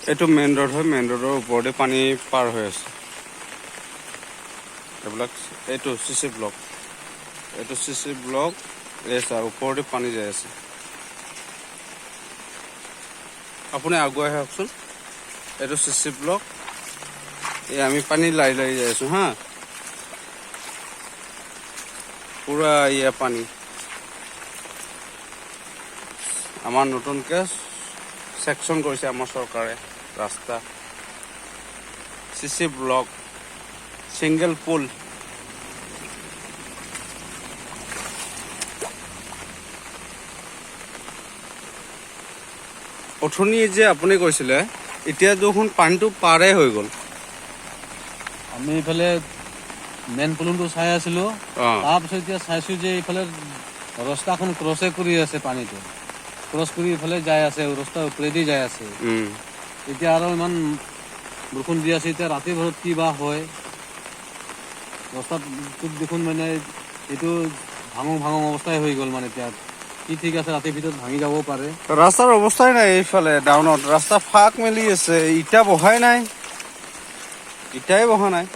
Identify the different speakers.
Speaker 1: এইটো main road হয়, main ৰোডৰ ওপৰতে পানী পাৰ হৈ আছে। এইবিলাক এইটো চিচি ব্লক, এইটো চিচি ব্লক ওপৰতে পানী যাই আছে। আপুনি আগুৱাই আহকচোন। এইটো চিচি ব্লক, এই আমি পানী লাৰি লাৰি যাই আছো হা, পুৰা ইয়া পানী। আমাৰ নতুনকৈ সেকশন কৰিছে আমাৰ চৰকাৰে ৰাস্তা। চিচি ব্লক সিঙ্গেল পুল। অথনি যে আপুনি কৈছিলে এতিয়া দেখোন পানীটো পাৰে হৈ গ'ল।
Speaker 2: আমি ইফালে মেইন পুলটো চাই আছিলো, তাৰপিছত এতিয়া চাইছো যে এইফালে ৰাস্তাখন ক্ৰছে কৰি আছে, পানীটো ক্ৰছ কৰি ইফালে যাই আছে, ৰাস্তাৰ ওপৰেদি যাই আছে। এতিয়া আৰু ইমান বৰষুণ দি আছে, এতিয়া ৰাতি ভৰত কি বা হয়। ৰাস্তাটোত দেখোন মানে এইটো ভাঙো ভাঙো অৱস্থাই হৈ গ'ল, মানে এতিয়া কি ঠিক আছে ৰাতিৰ ভিতৰত ভাঙি যাবও পাৰে।
Speaker 1: ৰাস্তাৰ অৱস্থাই নাই, এইফালে ডাউনত ৰাস্তা ফাঁক মেলি আছে, ইটা বহাই নাই, ইটাই বহা নাই।